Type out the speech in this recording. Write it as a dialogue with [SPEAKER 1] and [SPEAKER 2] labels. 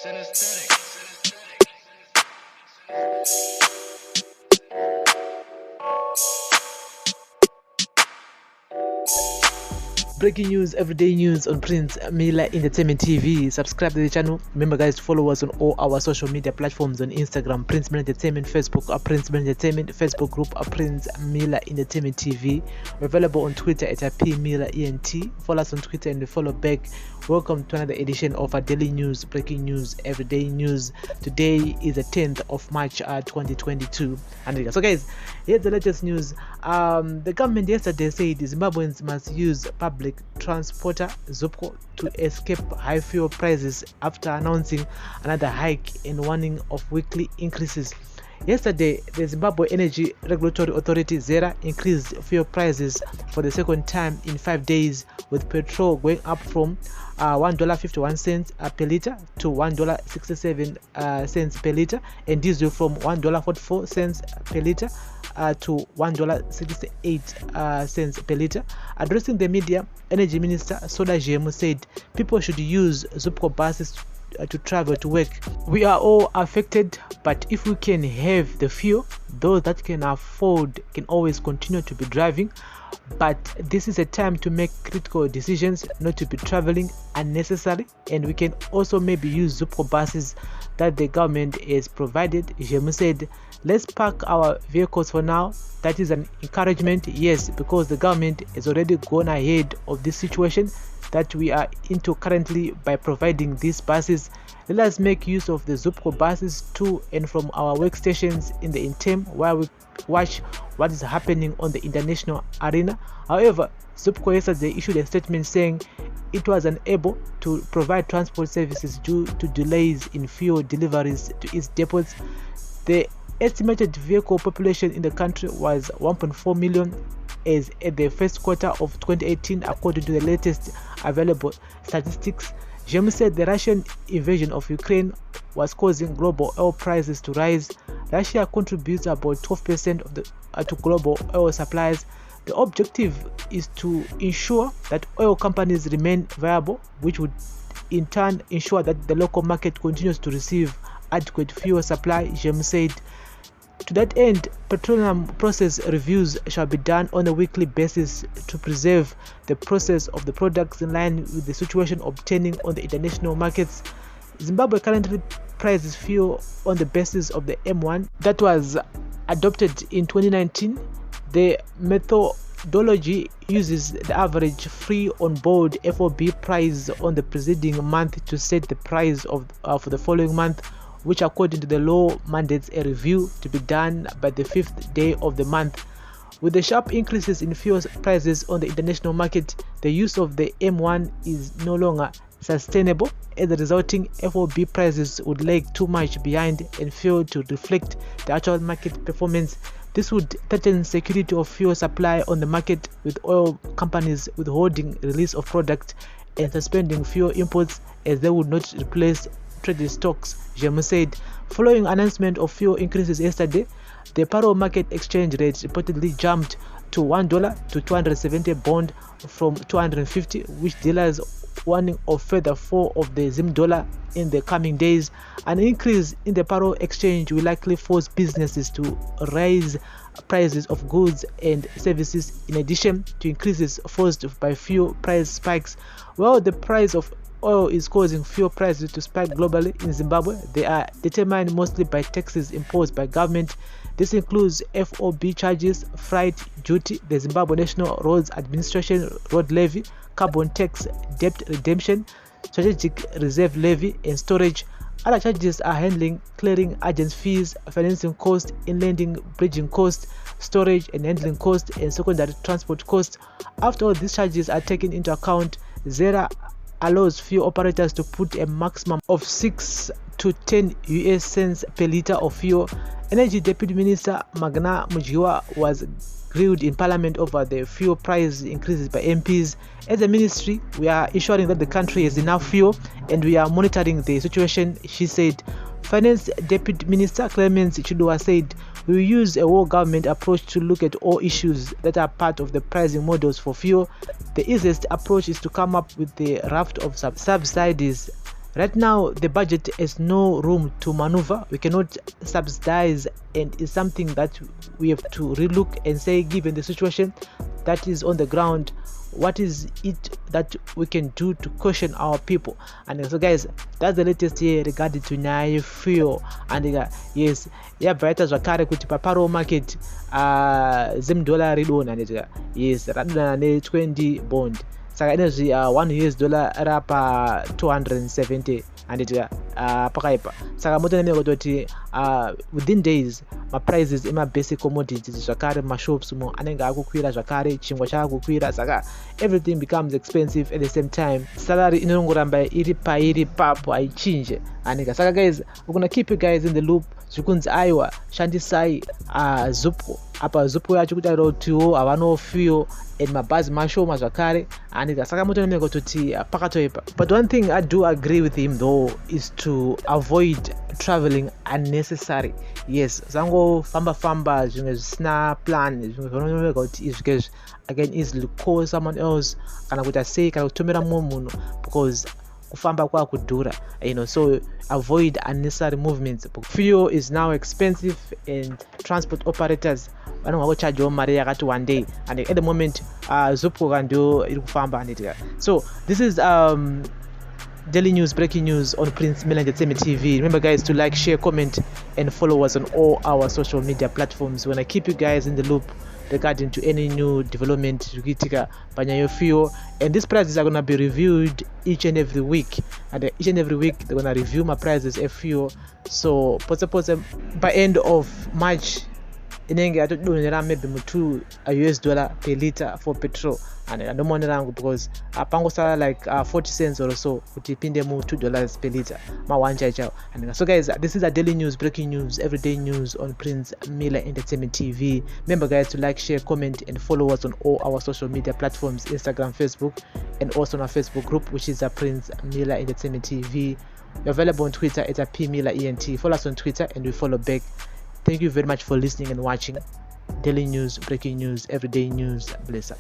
[SPEAKER 1] Breaking news, everyday news on Prince Miller Entertainment TV. Subscribe to the channel. Remember, guys, to follow us on all our social media platforms on Instagram, Prince Miller Entertainment, Facebook, Prince Miller Entertainment, Facebook group, Prince Miller Entertainment TV. We're available on Twitter at P Miller ENT. Follow us on Twitter and follow back. Welcome to another edition of our daily news, breaking news, everyday news. Today is the 10th of March 2022. And so, guys, here's the latest news. The government yesterday said Zimbabweans must use public transporter Zupco to escape high fuel prices after announcing another hike and warning of weekly increases. Yesterday, the Zimbabwe Energy Regulatory Authority (ZERA) increased fuel prices for the second time in 5 days, with petrol going up from $1.51 per liter to $1.67 per liter, and diesel from $1.44 per liter to $1.68 per liter. Addressing the media, Energy Minister Soda Jemu said people should use Zupco buses to travel to work. We are all affected, but if we can have the fuel, those that can afford can always continue to be driving. But this is a time to make critical decisions, not to be traveling unnecessarily, and we can also maybe use Zupco buses that the government has provided. Jemu said, let's park our vehicles for now. That is an encouragement, yes, because the government has already gone ahead of this situation that we are into currently by providing these buses. Let us make use of the Zupco buses to and from our workstations in the interim while we watch what is happening on the international arena. However, Zupco yesterday issued a statement saying it was unable to provide transport services due to delays in fuel deliveries to its depots. The estimated vehicle population in the country was 1.4 million as at the first quarter of 2018, according to the latest available statistics. Jemu said the Russian invasion of Ukraine was causing global oil prices to rise. Russia contributes about 12% of to global oil supplies. The objective is to ensure that oil companies remain viable, which would in turn ensure that the local market continues to receive adequate fuel supply, Jemu said. To that end, petroleum process reviews shall be done on a weekly basis to preserve the process of the products in line with the situation obtaining on the international markets. Zimbabwe currently prices fuel on the basis of the M1 that was adopted in 2019. The methodology uses the average free on-board FOB price on the preceding month to set the price of for the following month, which according to the law mandates a review to be done by the 5th day of the month. With the sharp increases in fuel prices on the international market, the use of the M1 is no longer sustainable, as the resulting FOB prices would lag too much behind and fail to reflect the actual market performance. This would threaten security of fuel supply on the market, with oil companies withholding release of product and suspending fuel imports as they would not replace traded stocks, Jemu said. Following announcement of fuel increases yesterday, the parallel market exchange rate reportedly jumped to $1 to 270 bond from 250, which dealers warning of further fall of the Zim dollar in the coming days. An increase in the parallel exchange will likely force businesses to raise prices of goods and services, in addition to increases forced by fuel price spikes. While the price of oil is causing fuel prices to spike globally, in Zimbabwe they are determined mostly by taxes imposed by government. This includes FOB charges, freight duty, the Zimbabwe National Roads Administration road levy, carbon tax, debt redemption, strategic reserve levy, and storage. Other charges are handling, clearing agents fees, financing cost, inlanding, bridging cost, storage and handling cost, and secondary transport cost. After all these charges are taken into account, ZERA allows fuel operators to put a maximum of 6 to 10 US cents per liter of fuel. Energy Deputy Minister Magna Mujiwa was grilled in Parliament over the fuel price increases by MPs. As a ministry, we are ensuring that the country has enough fuel and we are monitoring the situation, she said. Finance Deputy Minister Clemens Chidua said, we will use a whole government approach to look at all issues that are part of the pricing models for fuel. The easiest approach is to come up with the raft of subsidies Right now, the budget has no room to maneuver. We cannot subsidize, and it's something that we have to relook and say, given the situation that is on the ground, what is it that we can do to caution our people? And so guys, that's the latest here regarding to nyaya fuel. And yes, yabvaita zvakare kuti paparo market $0 ridona and yes radona ne 20 bond saka energy $1 rapa 270 and pakaipa saka motonemeka kuti within days prices ema basic commodities zvakare mashops mo anenge akukwira zvakare chingwa chakukwira saka everything becomes expensive. At the same time salary inongoramba iri pairi papo haichinje anika saka guys we're gonna keep you guys in the loop zvikunzi aiwa shandisai Zupco apa Zupco yacho kuti rotiwo havano fuel and mabhazi mashoma zvakare anika saka motonemeka kuti pakatoipa. But one thing I do agree with him though is to avoid traveling unnecessary. Yes, zango famba zvimwe zvisina plan zvimwe zvinooneka kuti izvike I can easily call someone else kana kuti asei kana kutomera mumwe munhu because kufamba kwakudhura, so avoid unnecessary movements. Fuel is now expensive and transport operators vanonga kuchargewo mari yakati one day, and at the moment Zupco kandio iri kufamba. So this is daily news, breaking news on Prince Miller Entertainment TV. Remember guys to like, share, comment and follow us on all our social media platforms. When I keep you guys in the loop regarding to any new development tukitika panyayo fuel, and these prices are going to be reviewed each and every week, and each and every week they're going to review my prices of fuel. So by end of March inenge atodonera maybe $2 per liter for petrol, and I don't want rangu because pangosala like 40 cents or so kuti pinde mu $2 per liter mawanja chao. And so guys, this is a daily news, breaking news, everyday news on Prince Miller Entertainment TV. Remember guys to like, share, comment and follow us on all our social media platforms, Instagram, Facebook, and also on our Facebook group, which is a Prince Miller Entertainment TV. We're available on Twitter at a PMillerENT. Follow us on Twitter and we follow back. Thank you very much for listening and watching. Daily news, breaking news, everyday news. Bless up.